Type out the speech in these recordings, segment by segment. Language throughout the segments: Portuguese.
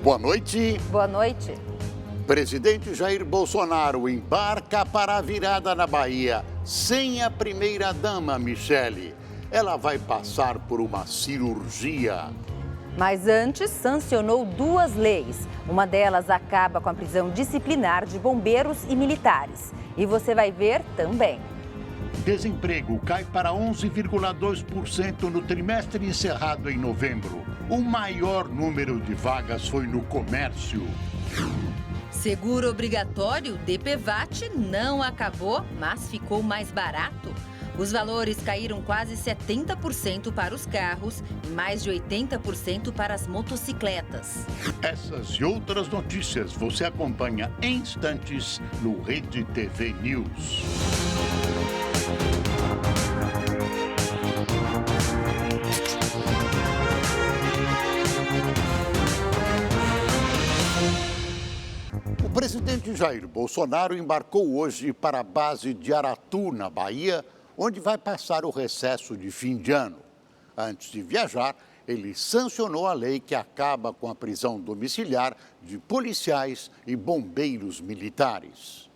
Boa noite. Boa noite. Presidente Jair Bolsonaro embarca para a virada na Bahia sem a primeira-dama, Michele. Ela vai passar por uma cirurgia. Mas antes, sancionou 2 leis. Uma delas acaba com a prisão disciplinar de bombeiros e militares. E você vai ver também. Desemprego cai para 11,2% no trimestre encerrado em novembro. O maior número de vagas foi no comércio. Seguro obrigatório, DPVAT, não acabou, mas ficou mais barato. Os valores caíram quase 70% para os carros e mais de 80% para as motocicletas. Essas e outras notícias você acompanha em instantes no Rede TV News. O presidente Jair Bolsonaro embarcou hoje para a base de Aratu, na Bahia, onde vai passar o recesso de fim de ano. Antes de viajar, ele sancionou a lei que acaba com a prisão domiciliar de policiais e bombeiros militares.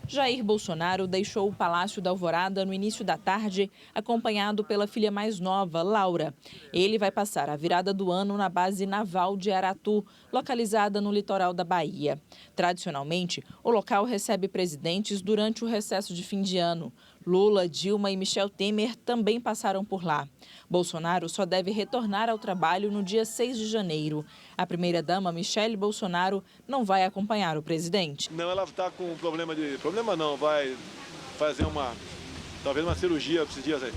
Jair Bolsonaro deixou o Palácio da Alvorada no início da tarde, acompanhado pela filha mais nova, Laura. Ele vai passar a virada do ano na base naval de Aratu, localizada no litoral da Bahia. Tradicionalmente, o local recebe presidentes durante o recesso de fim de ano. Lula, Dilma e Michel Temer também passaram por lá. Bolsonaro só deve retornar ao trabalho no dia 6 de janeiro. A primeira-dama, Michele Bolsonaro, não vai acompanhar o presidente. Não, ela está com problema não, vai fazer talvez uma cirurgia esses dias aí.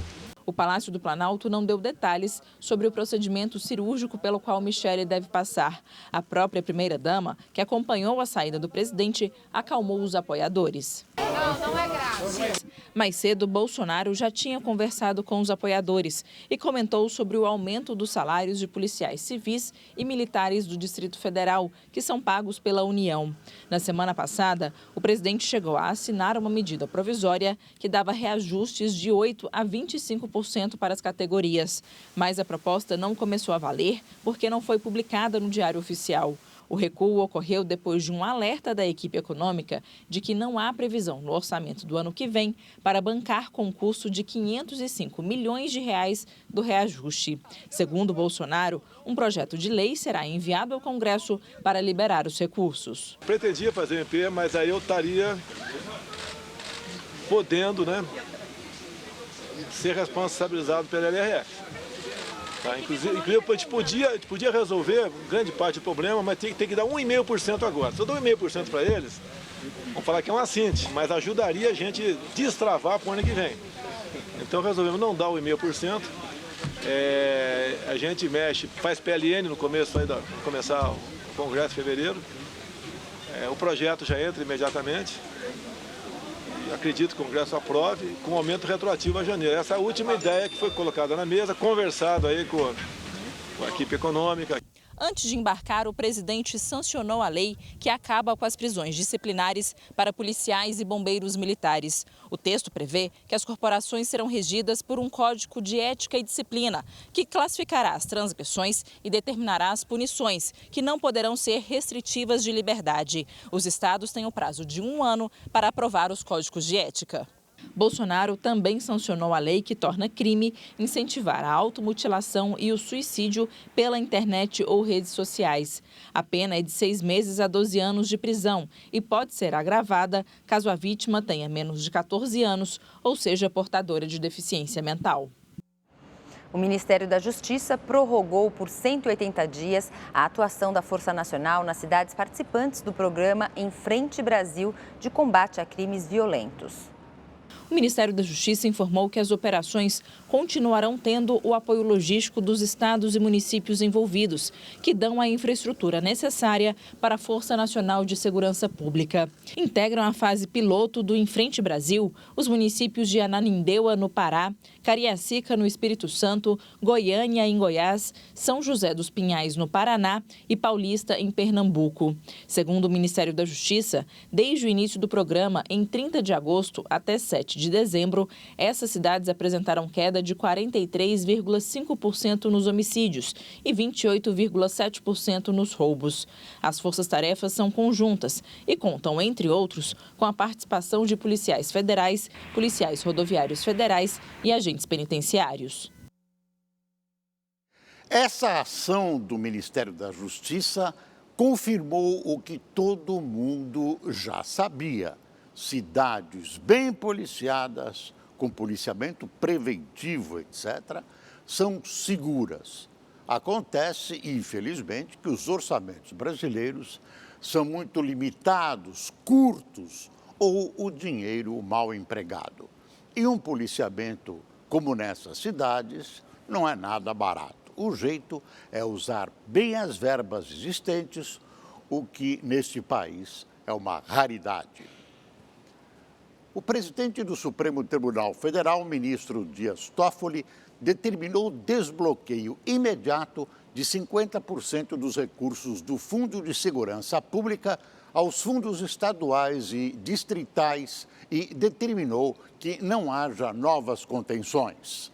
O Palácio do Planalto não deu detalhes sobre o procedimento cirúrgico pelo qual Michele deve passar. A própria primeira-dama, que acompanhou a saída do presidente, acalmou os apoiadores. Não é grave. Mais cedo, Bolsonaro já tinha conversado com os apoiadores e comentou sobre o aumento dos salários de policiais civis e militares do Distrito Federal, que são pagos pela União. Na semana passada, o presidente chegou a assinar uma medida provisória que dava reajustes de 8% a 25% para as categorias. Mas a proposta não começou a valer porque não foi publicada no Diário Oficial. O recuo ocorreu depois de um alerta da equipe econômica de que não há previsão no orçamento do ano que vem para bancar com custo de 505 milhões de reais do reajuste. Segundo Bolsonaro, um projeto de lei será enviado ao Congresso para liberar os recursos. Pretendia fazer MP, mas aí eu estaria podendo, ser responsabilizado pela LRF. Tá, inclusive, a gente podia resolver grande parte do problema, mas tem que dar 1,5% agora. Se eu dou 1,5% para eles, vamos falar que é um assinte, mas ajudaria a gente destravar para o ano que vem. Então resolvemos não dar o 1,5%. A gente faz PLN no começo, começar o Congresso em fevereiro. O projeto já entra imediatamente. Acredito que o Congresso aprove, com aumento retroativo a janeiro. Essa é a última ideia que foi colocada na mesa, conversado aí com a equipe econômica. Antes de embarcar, o presidente sancionou a lei que acaba com as prisões disciplinares para policiais e bombeiros militares. O texto prevê que as corporações serão regidas por um código de ética e disciplina, que classificará as transgressões e determinará as punições, que não poderão ser restritivas de liberdade. Os estados têm o prazo de 1 ano para aprovar os códigos de ética. Bolsonaro também sancionou a lei que torna crime incentivar a automutilação e o suicídio pela internet ou redes sociais. A pena é de 6 meses a 12 anos de prisão e pode ser agravada caso a vítima tenha menos de 14 anos ou seja portadora de deficiência mental. O Ministério da Justiça prorrogou por 180 dias a atuação da Força Nacional nas cidades participantes do programa Em Frente Brasil de combate a crimes violentos. O Ministério da Justiça informou que as operações continuarão tendo o apoio logístico dos estados e municípios envolvidos, que dão a infraestrutura necessária para a Força Nacional de Segurança Pública. Integram a fase piloto do Em Frente Brasil os municípios de Ananindeua, no Pará, Cariacica, no Espírito Santo, Goiânia, em Goiás, São José dos Pinhais, no Paraná e Paulista, em Pernambuco. Segundo o Ministério da Justiça, desde o início do programa, em 30 de agosto até 7 de dezembro, essas cidades apresentaram queda de 43,5% nos homicídios e 28,7% nos roubos. As forças-tarefas são conjuntas e contam, entre outros, com a participação de policiais federais, policiais rodoviários federais e agentes penitenciários. Essa ação do Ministério da Justiça confirmou o que todo mundo já sabia. Cidades bem policiadas, com policiamento preventivo, etc., são seguras. Acontece, infelizmente, que os orçamentos brasileiros são muito limitados, curtos ou o dinheiro mal empregado. E um policiamento como nessas cidades não é nada barato. O jeito é usar bem as verbas existentes, o que neste país é uma raridade. O presidente do Supremo Tribunal Federal, ministro Dias Toffoli, determinou o desbloqueio imediato de 50% dos recursos do Fundo de Segurança Pública aos fundos estaduais e distritais e determinou que não haja novas contenções.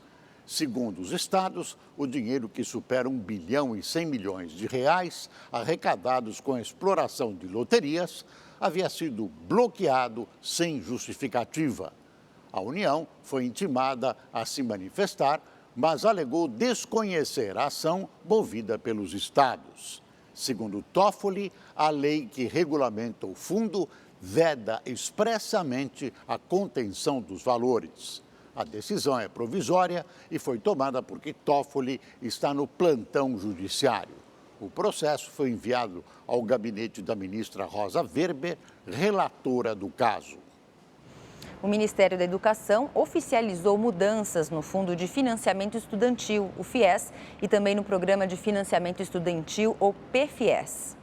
Segundo os estados, o dinheiro que supera 1 bilhão e 100 milhões de reais arrecadados com a exploração de loterias havia sido bloqueado sem justificativa. A União foi intimada a se manifestar, mas alegou desconhecer a ação movida pelos estados. Segundo Toffoli, a lei que regulamenta o fundo veda expressamente a contenção dos valores. A decisão é provisória e foi tomada porque Toffoli está no plantão judiciário. O processo foi enviado ao gabinete da ministra Rosa Weber, relatora do caso. O Ministério da Educação oficializou mudanças no Fundo de Financiamento Estudantil, o FIES, e também no Programa de Financiamento Estudantil, o PFIES.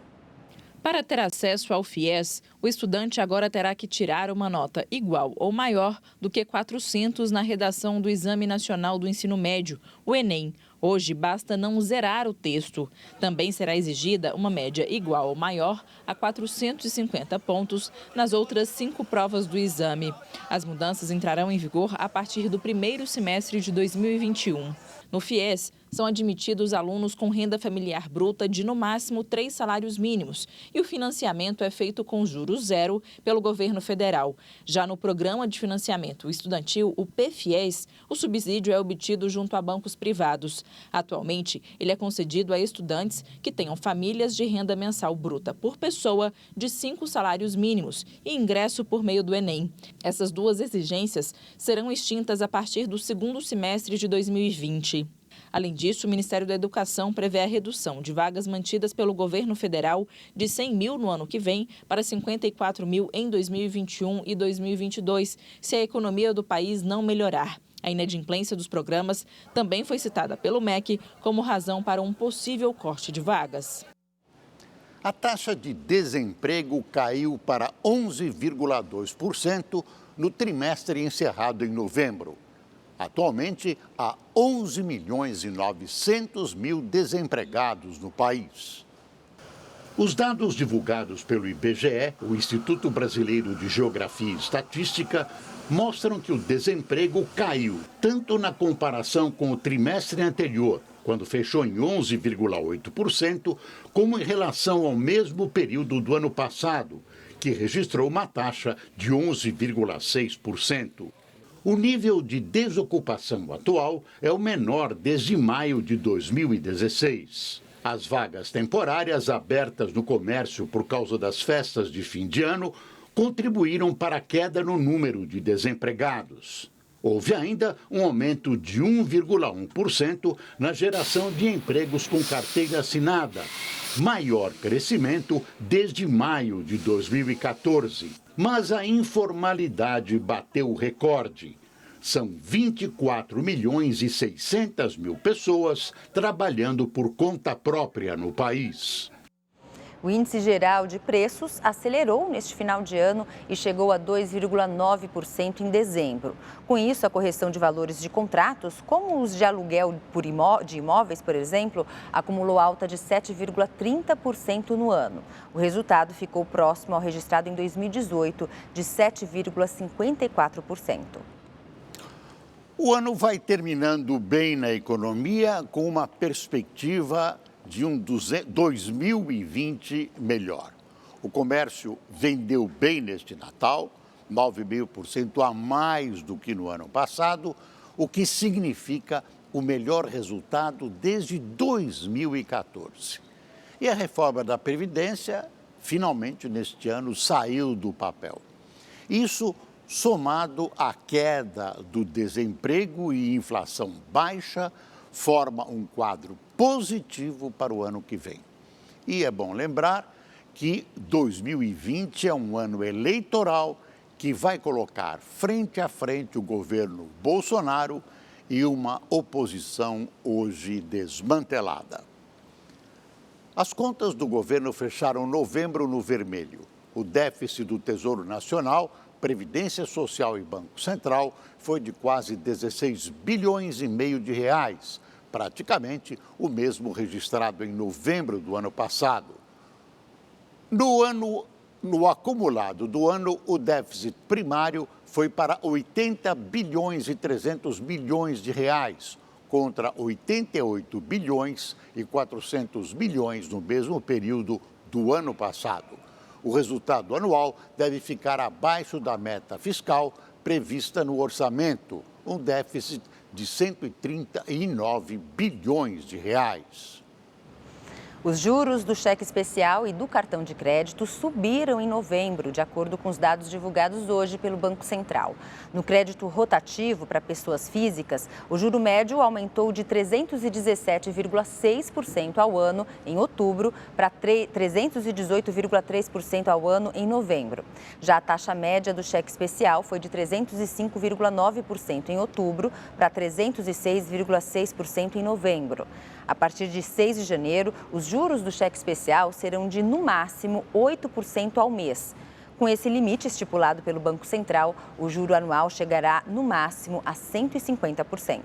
Para ter acesso ao FIES, o estudante agora terá que tirar uma nota igual ou maior do que 400 na redação do Exame Nacional do Ensino Médio, o Enem. Hoje, basta não zerar o texto. Também será exigida uma média igual ou maior a 450 pontos nas outras 5 provas do exame. As mudanças entrarão em vigor a partir do primeiro semestre de 2021. No FIES, são admitidos alunos com renda familiar bruta de, no máximo, 3 salários mínimos e o financiamento é feito com juros zero pelo governo federal. Já no Programa de Financiamento Estudantil, o PFIES, o subsídio é obtido junto a bancos privados. Atualmente, ele é concedido a estudantes que tenham famílias de renda mensal bruta por pessoa de 5 salários mínimos e ingresso por meio do Enem. Essas duas exigências serão extintas a partir do segundo semestre de 2020. Além disso, o Ministério da Educação prevê a redução de vagas mantidas pelo governo federal de 100 mil no ano que vem para 54 mil em 2021 e 2022, se a economia do país não melhorar. A inadimplência dos programas também foi citada pelo MEC como razão para um possível corte de vagas. A taxa de desemprego caiu para 11,2% no trimestre encerrado em novembro. Atualmente, há 11 milhões e 900 mil desempregados no país. Os dados divulgados pelo IBGE, o Instituto Brasileiro de Geografia e Estatística, mostram que o desemprego caiu tanto na comparação com o trimestre anterior, quando fechou em 11,8%, como em relação ao mesmo período do ano passado, que registrou uma taxa de 11,6%. O nível de desocupação atual é o menor desde maio de 2016. As vagas temporárias abertas no comércio por causa das festas de fim de ano contribuíram para a queda no número de desempregados. Houve ainda um aumento de 1,1% na geração de empregos com carteira assinada, maior crescimento desde maio de 2014. Mas a informalidade bateu o recorde. São 24 milhões e 600 mil pessoas trabalhando por conta própria no país. O índice geral de preços acelerou neste final de ano e chegou a 2,9% em dezembro. Com isso, a correção de valores de contratos, como os de aluguel de imóveis, por exemplo, acumulou alta de 7,30% no ano. O resultado ficou próximo ao registrado em 2018, de 7,54%. O ano vai terminando bem na economia, com uma perspectiva de um 2020 melhor. O comércio vendeu bem neste Natal, 9,5% a mais do que no ano passado, o que significa o melhor resultado desde 2014. E a reforma da Previdência, finalmente, neste ano, saiu do papel. Isso, somado à queda do desemprego e inflação baixa, forma um quadro positivo para o ano que vem. E é bom lembrar que 2020 é um ano eleitoral que vai colocar frente a frente o governo Bolsonaro e uma oposição hoje desmantelada. As contas do governo fecharam novembro no vermelho. O déficit do Tesouro Nacional, Previdência Social e Banco Central foi de quase 16 bilhões e meio de reais, praticamente o mesmo registrado em novembro do ano passado. No acumulado do ano, o déficit primário foi para 80 bilhões e 300 milhões de reais, contra 88 bilhões e 400 milhões no mesmo período do ano passado. O resultado anual deve ficar abaixo da meta fiscal prevista no orçamento, um déficit de 139 bilhões de reais. Os juros do cheque especial e do cartão de crédito subiram em novembro, de acordo com os dados divulgados hoje pelo Banco Central. No crédito rotativo para pessoas físicas, o juro médio aumentou de 317,6% ao ano em outubro para 318,3% ao ano em novembro. Já a taxa média do cheque especial foi de 305,9% em outubro para 306,6% em novembro. A partir de 6 de janeiro, os juros do cheque especial serão de, no máximo, 8% ao mês. Com esse limite estipulado pelo Banco Central, o juro anual chegará, no máximo, a 150%.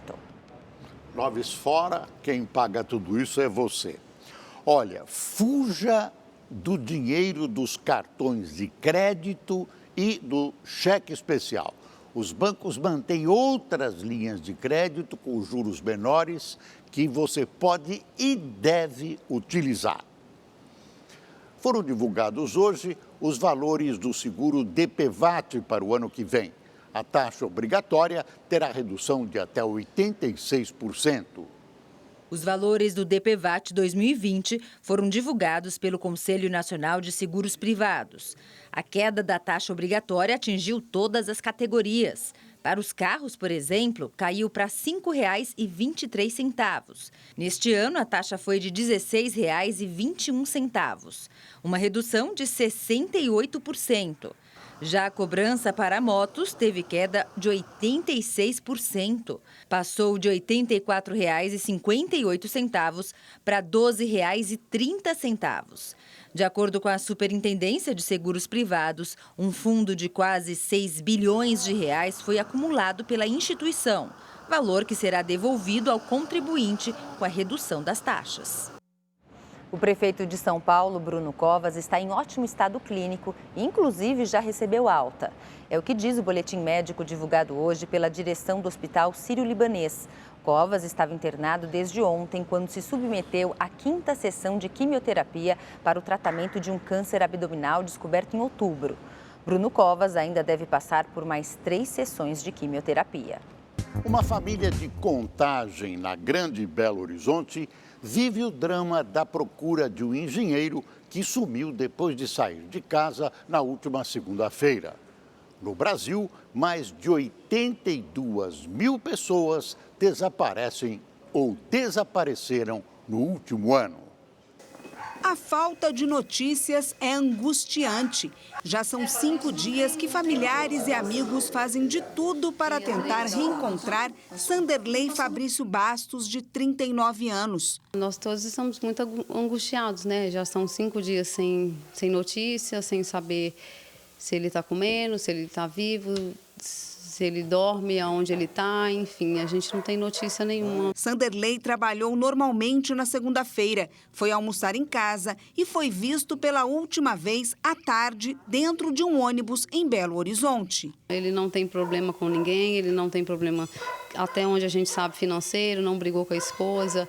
Noves fora, quem paga tudo isso é você. Olha, fuja do dinheiro dos cartões de crédito e do cheque especial. Os bancos mantêm outras linhas de crédito com juros menores que você pode e deve utilizar. Foram divulgados hoje os valores do seguro DPVAT para o ano que vem. A taxa obrigatória terá redução de até 86%. Os valores do DPVAT 2020 foram divulgados pelo Conselho Nacional de Seguros Privados. A queda da taxa obrigatória atingiu todas as categorias. Para os carros, por exemplo, caiu para R$ 5,23. Neste ano, a taxa foi de R$ 16,21, uma redução de 68%. Já a cobrança para motos teve queda de 86%. Passou de R$ 84,58 para R$ 12,30. De acordo com a Superintendência de Seguros Privados, um fundo de quase 6 bilhões de reais foi acumulado pela instituição, valor que será devolvido ao contribuinte com a redução das taxas. O prefeito de São Paulo, Bruno Covas, está em ótimo estado clínico e, inclusive, já recebeu alta. É o que diz o boletim médico divulgado hoje pela direção do Hospital Sírio-Libanês. Covas estava internado desde ontem, quando se submeteu à 5ª sessão de quimioterapia para o tratamento de um câncer abdominal descoberto em outubro. Bruno Covas ainda deve passar por mais 3 sessões de quimioterapia. Uma família de Contagem, na Grande Belo Horizonte, vive o drama da procura de um engenheiro que sumiu depois de sair de casa na última segunda-feira. No Brasil, mais de 82 mil pessoas desaparecem ou desapareceram no último ano. A falta de notícias é angustiante. Já são 5 dias que familiares e amigos fazem de tudo para tentar reencontrar Sanderley Fabrício Bastos, de 39 anos. Nós todos estamos muito angustiados, né? Já são 5 dias sem notícia, sem saber se ele está comendo, se ele está vivo, se se ele dorme, aonde ele está, enfim, a gente não tem notícia nenhuma. Sanderley trabalhou normalmente na segunda-feira, foi almoçar em casa e foi visto pela última vez à tarde dentro de um ônibus em Belo Horizonte. Ele não tem problema com ninguém, ele não tem problema, até onde a gente sabe, financeiro, não brigou com a esposa.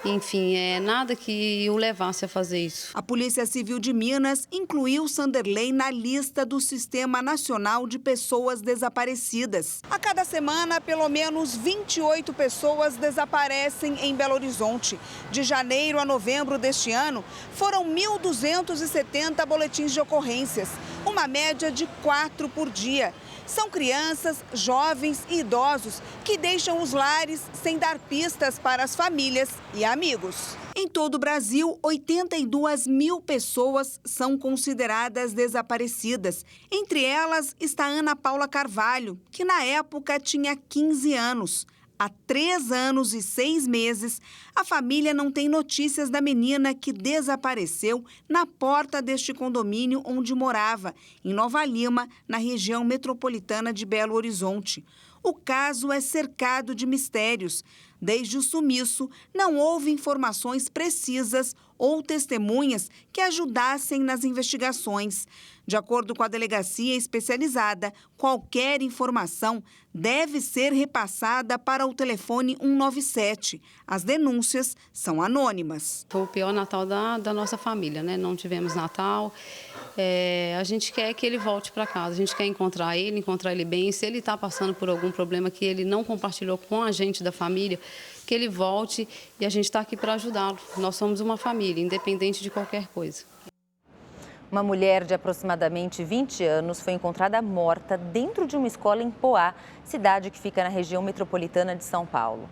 Enfim, nada que o levasse a fazer isso. A Polícia Civil de Minas incluiu Sanderley na lista do Sistema Nacional de Pessoas Desaparecidas. A cada semana, pelo menos 28 pessoas desaparecem em Belo Horizonte. De janeiro a novembro deste ano, foram 1.270 boletins de ocorrências, uma média de 4 por dia. São crianças, jovens e idosos que deixam os lares sem dar pistas para as famílias e amigos. Em todo o Brasil, 82 mil pessoas são consideradas desaparecidas. Entre elas está Ana Paula Carvalho, que na época tinha 15 anos. Há 3 anos e 6 meses, a família não tem notícias da menina que desapareceu na porta deste condomínio onde morava, em Nova Lima, na região metropolitana de Belo Horizonte. O caso é cercado de mistérios. Desde o sumiço, não houve informações precisas ou testemunhas que ajudassem nas investigações. De acordo com a delegacia especializada, qualquer informação deve ser repassada para o telefone 197. As denúncias são anônimas. Foi o pior Natal da nossa família, né? Não tivemos Natal. A gente quer que ele volte para casa, a gente quer encontrar ele bem. Se ele está passando por algum problema que ele não compartilhou com a gente da família, que ele volte e a gente está aqui para ajudá-lo. Nós somos uma família, independente de qualquer coisa. Uma mulher de aproximadamente 20 anos foi encontrada morta dentro de uma escola em Poá, cidade que fica na região metropolitana de São Paulo.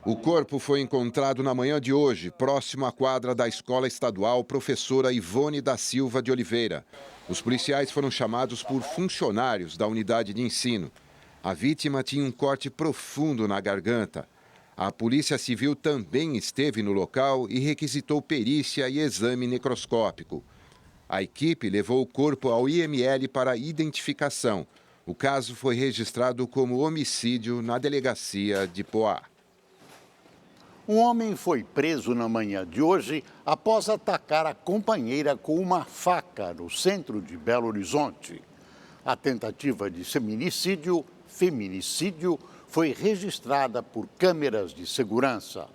O corpo foi encontrado na manhã de hoje, próximo à quadra da Escola Estadual Professora Ivone da Silva de Oliveira. Os policiais foram chamados por funcionários da unidade de ensino. A vítima tinha um corte profundo na garganta. A Polícia Civil também esteve no local e requisitou perícia e exame necroscópico. A equipe levou o corpo ao IML para identificação. O caso foi registrado como homicídio na delegacia de Poá. Um homem foi preso na manhã de hoje após atacar a companheira com uma faca no centro de Belo Horizonte. A tentativa de feminicídio, foi registrada por câmeras de segurança.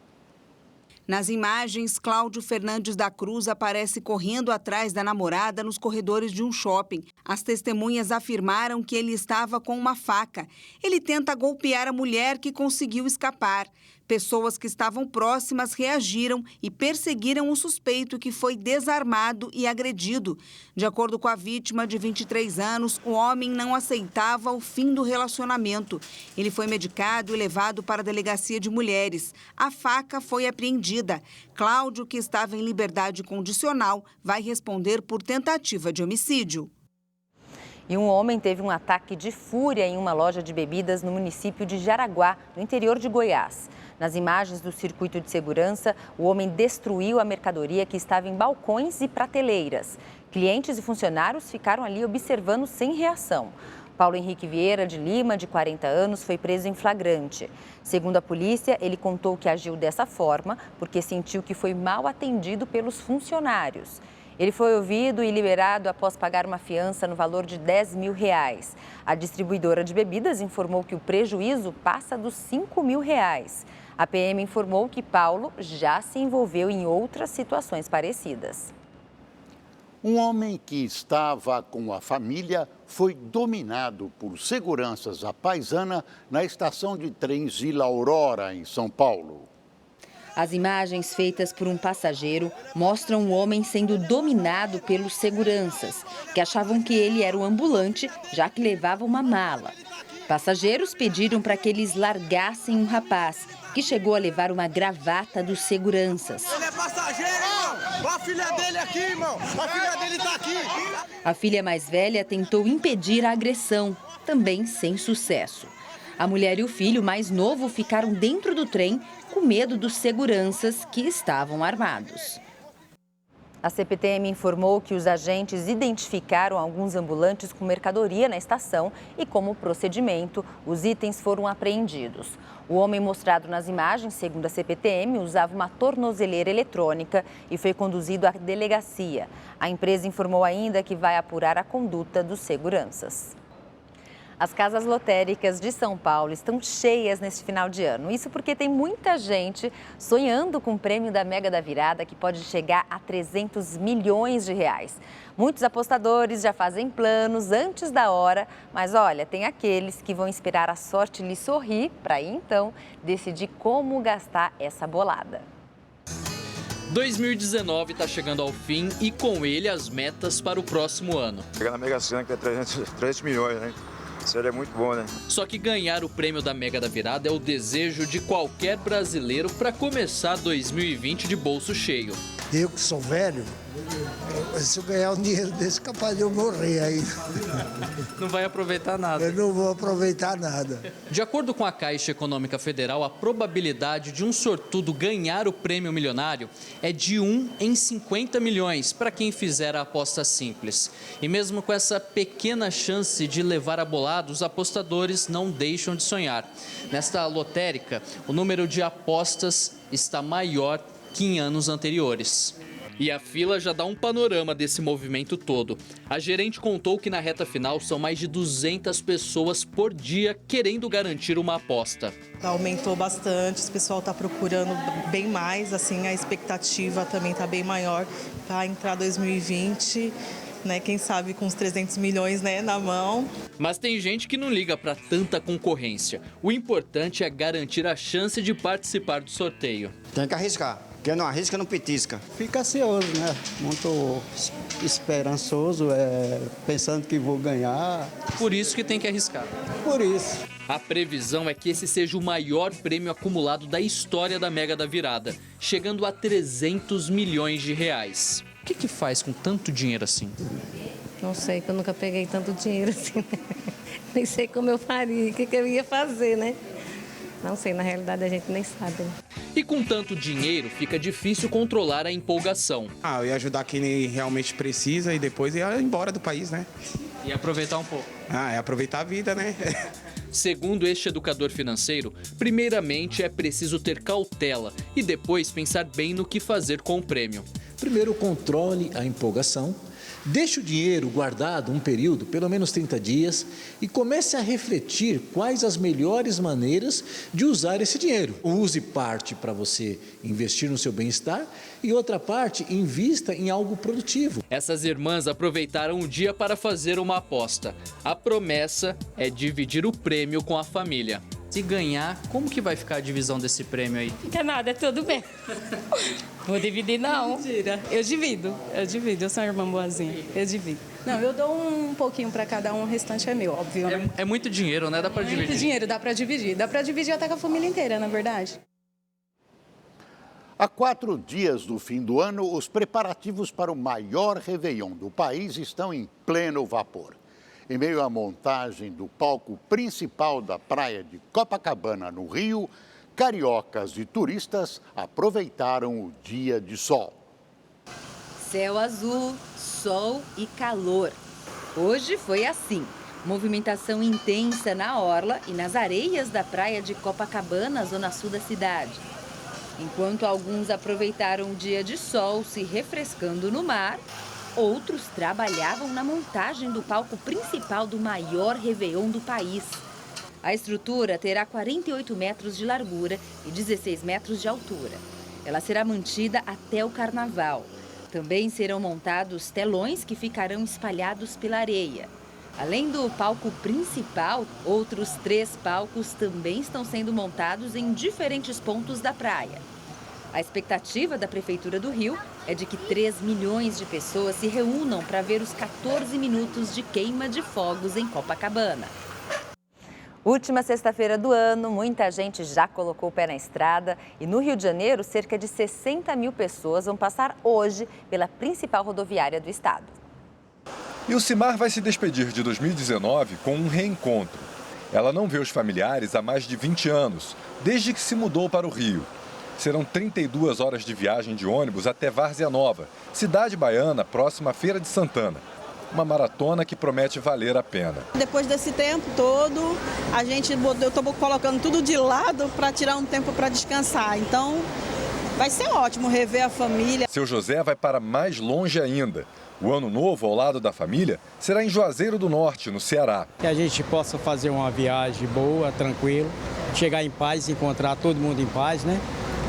Nas imagens, Cláudio Fernandes da Cruz aparece correndo atrás da namorada nos corredores de um shopping. As testemunhas afirmaram que ele estava com uma faca. Ele tenta golpear a mulher que conseguiu escapar. Pessoas que estavam próximas reagiram e perseguiram o suspeito, que foi desarmado e agredido. De acordo com a vítima, de 23 anos, o homem não aceitava o fim do relacionamento. Ele foi medicado e levado para a delegacia de mulheres. A faca foi apreendida. Cláudio, que estava em liberdade condicional, vai responder por tentativa de homicídio. E um homem teve um ataque de fúria em uma loja de bebidas no município de Jaraguá, no interior de Goiás. Nas imagens do circuito de segurança, o homem destruiu a mercadoria que estava em balcões e prateleiras. Clientes e funcionários ficaram ali observando sem reação. Paulo Henrique Vieira de Lima, de 40 anos, foi preso em flagrante. Segundo a polícia, ele contou que agiu dessa forma porque sentiu que foi mal atendido pelos funcionários. Ele foi ouvido e liberado após pagar uma fiança no valor de R$10 mil. A distribuidora de bebidas informou que o prejuízo passa dos R$5 mil. A PM informou que Paulo já se envolveu em outras situações parecidas. Um homem que estava com a família foi dominado por seguranças à paisana na estação de trens Vila Aurora, em São Paulo. As imagens feitas por um passageiro mostram o homem sendo dominado pelos seguranças, que achavam que ele era o ambulante, já que levava uma mala. Passageiros pediram para que eles largassem um rapaz, que chegou a levar uma gravata dos seguranças. Ele é passageiro, irmão! A filha dele aqui, irmão! A filha dele tá aqui! A filha mais velha tentou impedir a agressão, também sem sucesso. A mulher e o filho mais novo ficaram dentro do trem com medo dos seguranças que estavam armados. A CPTM informou que os agentes identificaram alguns ambulantes com mercadoria na estação e, como procedimento, os itens foram apreendidos. O homem mostrado nas imagens, segundo a CPTM, usava uma tornozeleira eletrônica e foi conduzido à delegacia. A empresa informou ainda que vai apurar a conduta dos seguranças. As casas lotéricas de São Paulo estão cheias neste final de ano. Isso porque tem muita gente sonhando com o prêmio da Mega da Virada, que pode chegar a 300 milhões de reais. Muitos apostadores já fazem planos antes da hora, mas olha, tem aqueles que vão esperar a sorte lhe sorrir para aí então decidir como gastar essa bolada. 2019 está chegando ao fim e com ele as metas para o próximo ano. Chegar na Mega Sena, que é 300 milhões, né? Seria muito bom, né? Só que ganhar o prêmio da Mega da Virada é o desejo de qualquer brasileiro para começar 2020 de bolso cheio. Eu que sou velho, se eu ganhar um dinheiro desse, capaz de eu morrer aí. Não vai aproveitar nada. Eu não vou aproveitar nada. De acordo com a Caixa Econômica Federal, a probabilidade de um sortudo ganhar o prêmio milionário é de 1 em 50 milhões para quem fizer a aposta simples. E mesmo com essa pequena chance de levar a bolada, os apostadores não deixam de sonhar. Nesta lotérica, o número de apostas está maior que em anos anteriores. E a fila já dá um panorama desse movimento todo. A gerente contou que na reta final são mais de 200 pessoas por dia querendo garantir uma aposta. Aumentou bastante, o pessoal está procurando bem mais, assim, a expectativa também está bem maior para entrar 2020, né? Quem sabe com os 300 milhões, né, na mão. Mas tem gente que não liga para tanta concorrência. O importante é garantir a chance de participar do sorteio. Tem que arriscar. Quem não arrisca, não petisca. Fica ansioso, né? Muito esperançoso, pensando que vou ganhar. Por isso que tem que arriscar. Por isso. A previsão é que esse seja o maior prêmio acumulado da história da Mega da Virada, chegando a 300 milhões de reais. O que faz com tanto dinheiro assim? Não sei, que eu nunca peguei tanto dinheiro assim. Nem sei como eu faria, o que eu ia fazer, né? Não sei, na realidade a gente nem sabe. Né? E com tanto dinheiro, fica difícil controlar a empolgação. Eu ia ajudar quem realmente precisa e depois ia embora do país, né? E aproveitar um pouco. É aproveitar a vida, né? Segundo este educador financeiro, primeiramente é preciso ter cautela e depois pensar bem no que fazer com o prêmio. Primeiro, controle a empolgação. Deixe o dinheiro guardado um período, pelo menos 30 dias, e comece a refletir quais as melhores maneiras de usar esse dinheiro. Use parte para você investir no seu bem-estar e outra parte invista em algo produtivo. Essas irmãs aproveitaram o dia para fazer uma aposta. A promessa é dividir o prêmio com a família. Se ganhar, como que vai ficar a divisão desse prêmio aí? Fica nada, é tudo bem. Vou dividir não. Mentira. Eu divido. Eu sou uma irmã boazinha. Eu divido. Não, eu dou um pouquinho para cada um, o restante é meu, óbvio. É muito dinheiro, né? Dá para dividir. Muito dinheiro, dá para dividir. Dá para dividir até com a família inteira, na verdade. Há 4 dias do fim do ano, os preparativos para o maior Réveillon do país estão em pleno vapor. Em meio à montagem do palco principal da praia de Copacabana, no Rio, cariocas e turistas aproveitaram o dia de sol. Céu azul, sol e calor. Hoje foi assim. Movimentação intensa na orla e nas areias da praia de Copacabana, zona sul da cidade. Enquanto alguns aproveitaram o dia de sol se refrescando no mar, outros trabalhavam na montagem do palco principal do maior Réveillon do país. A estrutura terá 48 metros de largura e 16 metros de altura. Ela será mantida até o carnaval. Também serão montados telões que ficarão espalhados pela areia. Além do palco principal, outros 3 palcos também estão sendo montados em diferentes pontos da praia. A expectativa da Prefeitura do Rio é de que 3 milhões de pessoas se reúnam para ver os 14 minutos de queima de fogos em Copacabana. Última sexta-feira do ano, muita gente já colocou o pé na estrada e no Rio de Janeiro, cerca de 60 mil pessoas vão passar hoje pela principal rodoviária do estado. E o Cimar vai se despedir de 2019 com um reencontro. Ela não vê os familiares há mais de 20 anos, desde que se mudou para o Rio. Serão 32 horas de viagem de ônibus até Várzea Nova, cidade baiana próxima à Feira de Santana. Uma maratona que promete valer a pena. Depois desse tempo todo, eu estou colocando tudo de lado para tirar um tempo para descansar. Então, vai ser ótimo rever a família. Seu José vai para mais longe ainda. O ano novo, ao lado da família, será em Juazeiro do Norte, no Ceará. Que a gente possa fazer uma viagem boa, tranquila, chegar em paz, encontrar todo mundo em paz, né?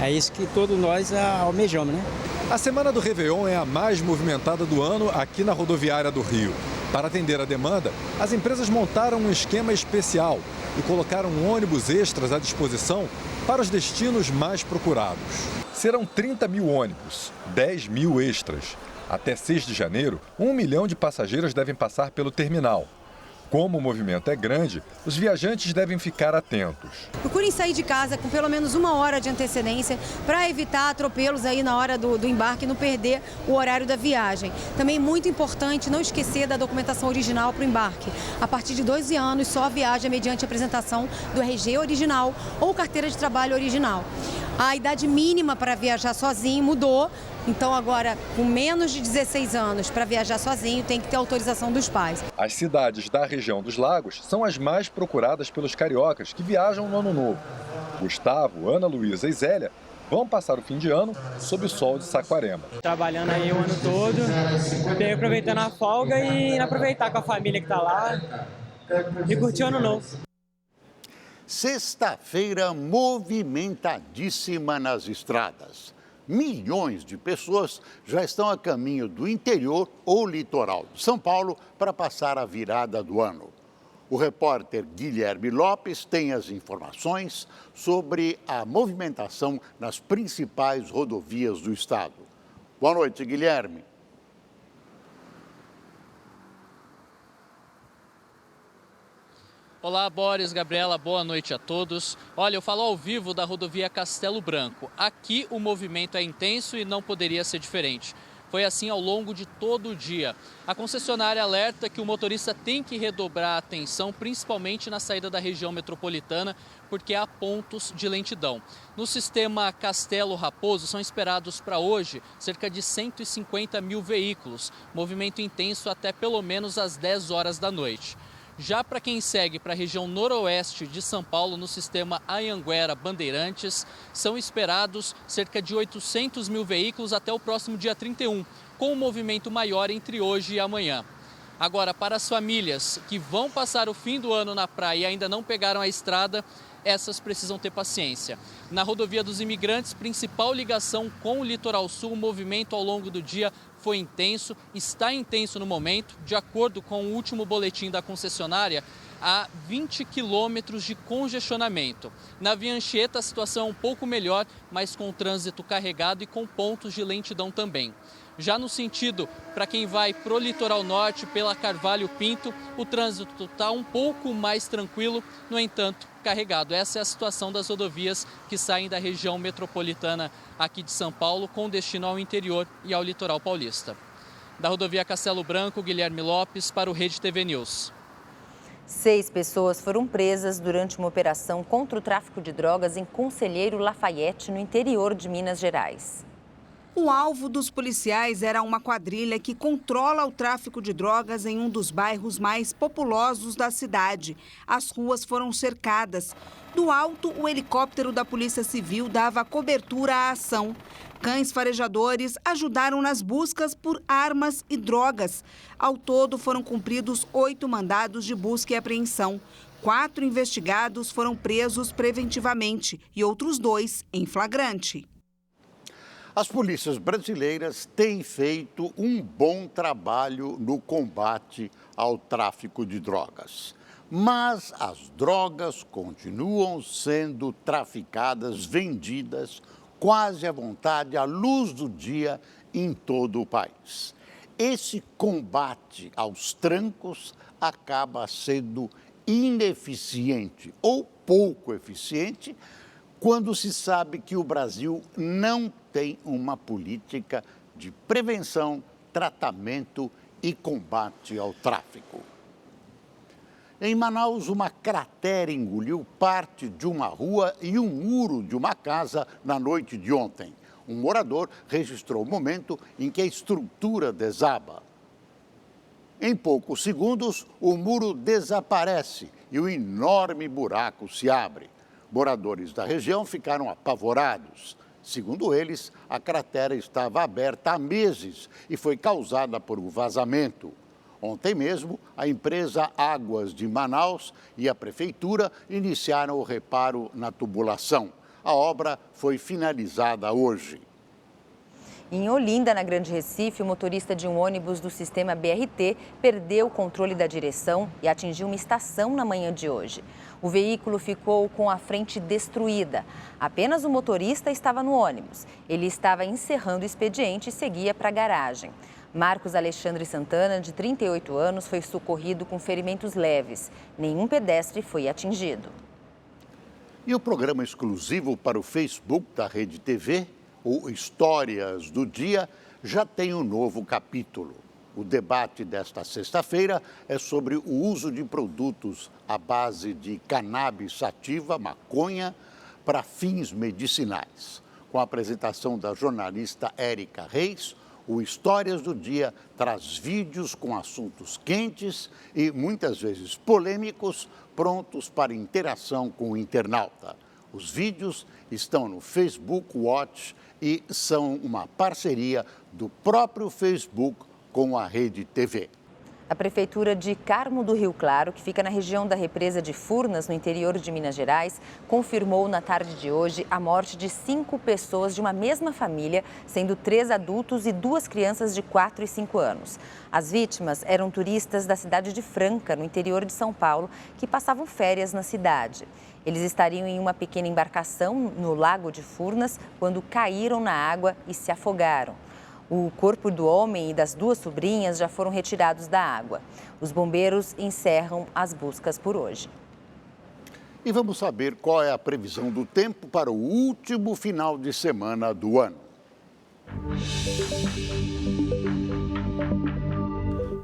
É isso que todos nós almejamos, né? A semana do Réveillon é a mais movimentada do ano aqui na rodoviária do Rio. Para atender a demanda, as empresas montaram um esquema especial e colocaram ônibus extras à disposição para os destinos mais procurados. Serão 30 mil ônibus, 10 mil extras. Até 6 de janeiro, 1 milhão de passageiros devem passar pelo terminal. Como o movimento é grande, os viajantes devem ficar atentos. Procurem sair de casa com pelo menos 1 hora de antecedência para evitar atropelos aí na hora do embarque e não perder o horário da viagem. Também muito importante não esquecer da documentação original para o embarque. A partir de 12 anos só viaja mediante apresentação do RG original ou carteira de trabalho original. A idade mínima para viajar sozinho mudou. Então agora, com menos de 16 anos, para viajar sozinho, tem que ter autorização dos pais. As cidades da região dos lagos são as mais procuradas pelos cariocas que viajam no Ano Novo. Gustavo, Ana Luísa e Zélia vão passar o fim de ano sob o sol de Saquarema. Trabalhando aí o ano todo, aproveitando a folga e aproveitar com a família que está lá e curtir o Ano Novo. Sexta-feira movimentadíssima nas estradas. Milhões de pessoas já estão a caminho do interior ou litoral de São Paulo para passar a virada do ano. O repórter Guilherme Lopes tem as informações sobre a movimentação nas principais rodovias do estado. Boa noite, Guilherme. Olá, Boris, Gabriela, boa noite a todos. Olha, eu falo ao vivo da rodovia Castelo Branco. Aqui o movimento é intenso e não poderia ser diferente. Foi assim ao longo de todo o dia. A concessionária alerta que o motorista tem que redobrar a atenção, principalmente na saída da região metropolitana, porque há pontos de lentidão. No sistema Castelo Raposo, são esperados para hoje cerca de 150 mil veículos. Movimento intenso até pelo menos às 10 horas da noite. Já para quem segue para a região noroeste de São Paulo, no sistema Anhanguera-Bandeirantes, são esperados cerca de 800 mil veículos até o próximo dia 31, com um movimento maior entre hoje e amanhã. Agora, para as famílias que vão passar o fim do ano na praia e ainda não pegaram a estrada, essas precisam ter paciência. Na rodovia dos Imigrantes, principal ligação com o litoral sul, o movimento ao longo do dia foi intenso, está intenso no momento. De acordo com o último boletim da concessionária, há 20 quilômetros de congestionamento. Na Via Anchieta, a situação é um pouco melhor, mas com trânsito carregado e com pontos de lentidão também. Já no sentido, para quem vai para o litoral norte, pela Carvalho Pinto, o trânsito está um pouco mais tranquilo, no entanto, carregado. Essa é a situação das rodovias que saem da região metropolitana aqui de São Paulo, com destino ao interior e ao litoral paulista. Da rodovia Castelo Branco, Guilherme Lopes, para o Rede TV News. 6 pessoas foram presas durante uma operação contra o tráfico de drogas em Conselheiro Lafayette, no interior de Minas Gerais. O alvo dos policiais era uma quadrilha que controla o tráfico de drogas em um dos bairros mais populosos da cidade. As ruas foram cercadas. Do alto, o helicóptero da Polícia Civil dava cobertura à ação. Cães farejadores ajudaram nas buscas por armas e drogas. Ao todo, foram cumpridos 8 mandados de busca e apreensão. 4 investigados foram presos preventivamente e outros 2 em flagrante. As polícias brasileiras têm feito um bom trabalho no combate ao tráfico de drogas. Mas as drogas continuam sendo traficadas, vendidas quase à vontade, à luz do dia, em todo o país. Esse combate aos trancos acaba sendo ineficiente ou pouco eficiente quando se sabe que o Brasil não tem uma política de prevenção, tratamento e combate ao tráfico. Em Manaus, uma cratera engoliu parte de uma rua e um muro de uma casa na noite de ontem. Um morador registrou o momento em que a estrutura desaba. Em poucos segundos, o muro desaparece e um enorme buraco se abre. Moradores da região ficaram apavorados. Segundo eles, a cratera estava aberta há meses e foi causada por um vazamento. Ontem mesmo, a empresa Águas de Manaus e a prefeitura iniciaram o reparo na tubulação. A obra foi finalizada hoje. Em Olinda, na Grande Recife, o motorista de um ônibus do sistema BRT perdeu o controle da direção e atingiu uma estação na manhã de hoje. O veículo ficou com a frente destruída. Apenas o motorista estava no ônibus. Ele estava encerrando o expediente e seguia para a garagem. Marcos Alexandre Santana, de 38 anos, foi socorrido com ferimentos leves. Nenhum pedestre foi atingido. E o programa exclusivo para o Facebook da Rede TV, o Histórias do Dia, já tem um novo capítulo. O debate desta sexta-feira é sobre o uso de produtos à base de cannabis sativa, maconha, para fins medicinais. Com a apresentação da jornalista Érica Reis, o Histórias do Dia traz vídeos com assuntos quentes e muitas vezes polêmicos, prontos para interação com o internauta. Os vídeos estão no Facebook Watch e são uma parceria do próprio Facebook com a Rede TV. A Prefeitura de Carmo do Rio Claro, que fica na região da represa de Furnas, no interior de Minas Gerais, confirmou na tarde de hoje a morte de 5 pessoas de uma mesma família, sendo 3 adultos e 2 crianças de 4 e 5 anos. As vítimas eram turistas da cidade de Franca, no interior de São Paulo, que passavam férias na cidade. Eles estariam em uma pequena embarcação no Lago de Furnas quando caíram na água e se afogaram. O corpo do homem e das 2 sobrinhas já foram retirados da água. Os bombeiros encerram as buscas por hoje. E vamos saber qual é a previsão do tempo para o último final de semana do ano.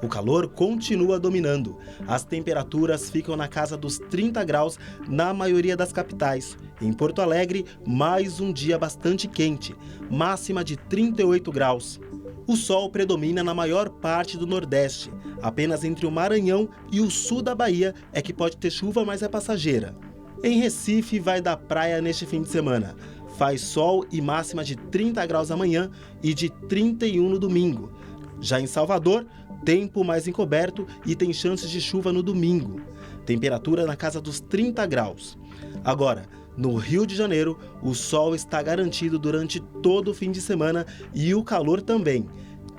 O calor continua dominando. As temperaturas ficam na casa dos 30 graus na maioria das capitais. Em Porto Alegre, mais um dia bastante quente, máxima de 38 graus. O sol predomina na maior parte do Nordeste. Apenas entre o Maranhão e o sul da Bahia é que pode ter chuva, mas é passageira. Em Recife, vai da praia neste fim de semana. Faz sol e máxima de 30 graus amanhã e de 31 no domingo. Já em Salvador, tempo mais encoberto e tem chances de chuva no domingo. Temperatura na casa dos 30 graus. Agora, no Rio de Janeiro, o sol está garantido durante todo o fim de semana e o calor também.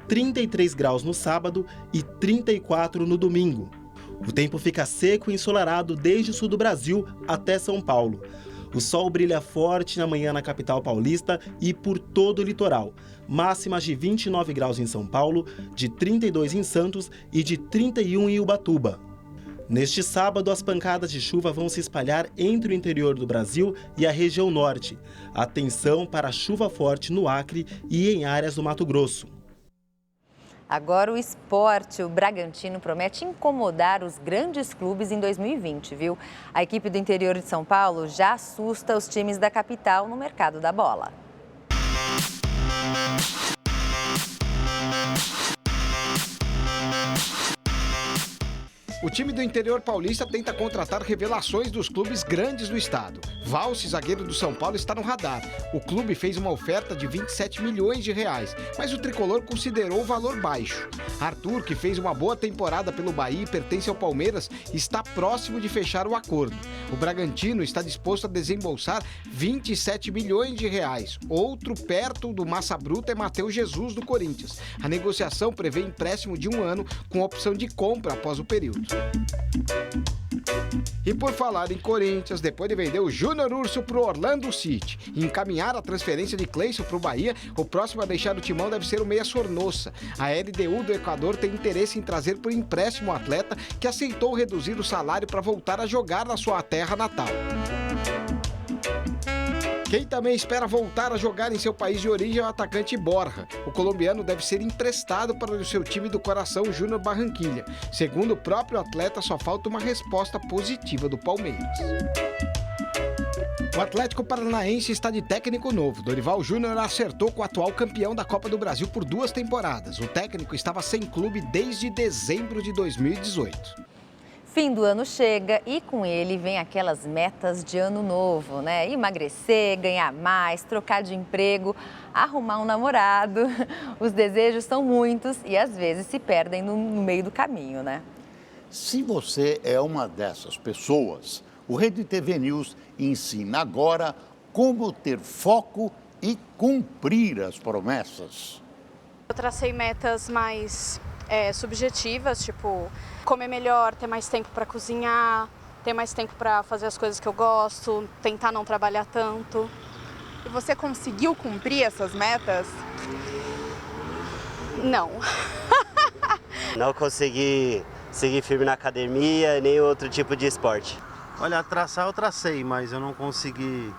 33 graus no sábado e 34 no domingo. O tempo fica seco e ensolarado desde o sul do Brasil até São Paulo. O sol brilha forte na manhã na capital paulista e por todo o litoral. Máximas de 29 graus em São Paulo, de 32 em Santos e de 31 em Ubatuba. Neste sábado, as pancadas de chuva vão se espalhar entre o interior do Brasil e a região norte. Atenção para a chuva forte no Acre e em áreas do Mato Grosso. Agora o esporte, o Bragantino promete incomodar os grandes clubes em 2020, viu? A equipe do interior de São Paulo já assusta os times da capital no mercado da bola. O time do interior paulista tenta contratar revelações dos clubes grandes do estado. Valse, zagueiro do São Paulo, está no radar. O clube fez uma oferta de 27 milhões de reais, mas o tricolor considerou o valor baixo. Arthur, que fez uma boa temporada pelo Bahia e pertence ao Palmeiras, está próximo de fechar o acordo. O Bragantino está disposto a desembolsar 27 milhões de reais. Outro perto do Massa Bruta é Matheus Jesus, do Corinthians. A negociação prevê empréstimo de 1 ano com opção de compra após o período. E por falar em Corinthians, depois de vender o Júnior Urso para o Orlando City e encaminhar a transferência de Cleison para o Bahia, o próximo a deixar o timão deve ser o meia Sornosa. A LDU do Equador tem interesse em trazer por empréstimo o atleta, que aceitou reduzir o salário para voltar a jogar na sua terra natal. Quem também espera voltar a jogar em seu país de origem é o atacante Borja. O colombiano deve ser emprestado para o seu time do coração Júnior Barranquilla. Segundo o próprio atleta, só falta uma resposta positiva do Palmeiras. O Atlético Paranaense está de técnico novo. Dorival Júnior acertou com o atual campeão da Copa do Brasil por 2 temporadas. O técnico estava sem clube desde dezembro de 2018. Fim do ano chega e com ele vem aquelas metas de ano novo, né? Emagrecer, ganhar mais, trocar de emprego, arrumar um namorado. Os desejos são muitos e às vezes se perdem no meio do caminho, né? Se você é uma dessas pessoas, o Rede TV News ensina agora como ter foco e cumprir as promessas. Eu tracei metas mais subjetivas, tipo comer melhor, ter mais tempo para cozinhar, ter mais tempo para fazer as coisas que eu gosto, tentar não trabalhar tanto. E você conseguiu cumprir essas metas? Não. Não consegui seguir firme na academia nem outro tipo de esporte. Olha, traçar eu tracei, mas eu não consegui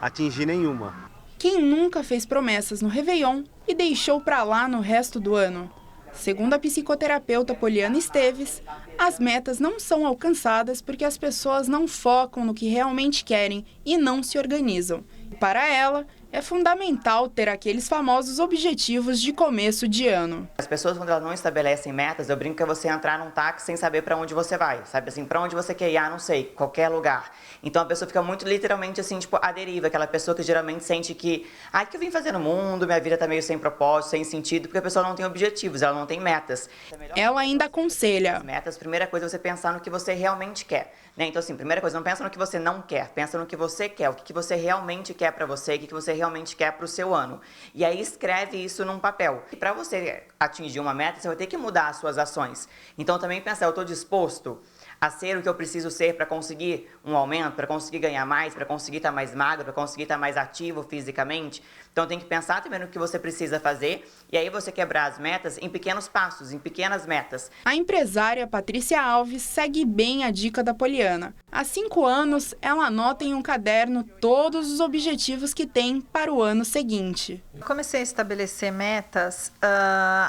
atingir nenhuma. Quem nunca fez promessas no Réveillon e deixou para lá no resto do ano? Segundo a psicoterapeuta Poliana Esteves, as metas não são alcançadas porque as pessoas não focam no que realmente querem e não se organizam. Para ela, é fundamental ter aqueles famosos objetivos de começo de ano. As pessoas, quando elas não estabelecem metas, eu brinco que é você entrar num táxi sem saber para onde você vai, sabe assim, para onde você quer ir, não sei, qualquer lugar. Então a pessoa fica muito literalmente assim, tipo, à deriva, aquela pessoa que geralmente sente que, o que eu vim fazer no mundo, minha vida tá meio sem propósito, sem sentido, porque a pessoa não tem objetivos, ela não tem metas. Ela ainda aconselha. As metas, primeira coisa é você pensar no que você realmente quer, né? Então assim, primeira coisa, não pensa no que você não quer, pensa no que você quer, o que você realmente quer para você, o que você realmente quer para o seu ano. E aí escreve isso num papel. E para você atingir uma meta, você vai ter que mudar as suas ações. Então também pensar, eu estou disposto a ser o que eu preciso ser para conseguir um aumento, para conseguir ganhar mais, para conseguir estar mais magro, para conseguir estar mais ativo fisicamente. Então tem que pensar também no que você precisa fazer e aí você quebrar as metas em pequenos passos, em pequenas metas. A empresária Patrícia Alves segue bem a dica da Poliana. Há 5 anos, ela anota em um caderno todos os objetivos que tem para o ano seguinte. Comecei a estabelecer metas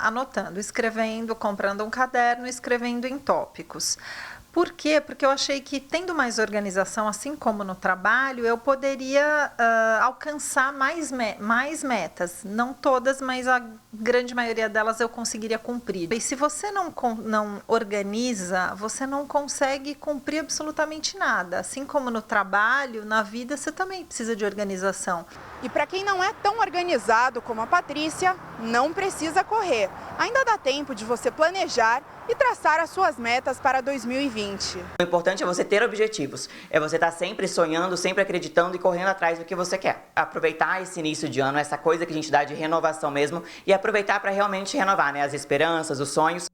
anotando, escrevendo, comprando um caderno, escrevendo em tópicos. Por quê? Porque eu achei que, tendo mais organização, assim como no trabalho, eu poderia alcançar mais metas. Não todas, mas a grande maioria delas eu conseguiria cumprir. E se você não organiza, você não consegue cumprir absolutamente nada. Assim como no trabalho, na vida, você também precisa de organização. E para quem não é tão organizado como a Patrícia, não precisa correr. Ainda dá tempo de você planejar e traçar as suas metas para 2020. O importante é você ter objetivos, é você estar sempre sonhando, sempre acreditando e correndo atrás do que você quer. Aproveitar esse início de ano, essa coisa que a gente dá de renovação mesmo, e aproveitar para realmente renovar, né, as esperanças, os sonhos.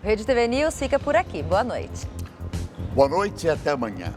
O Rede TV News fica por aqui. Boa noite. Boa noite e até amanhã.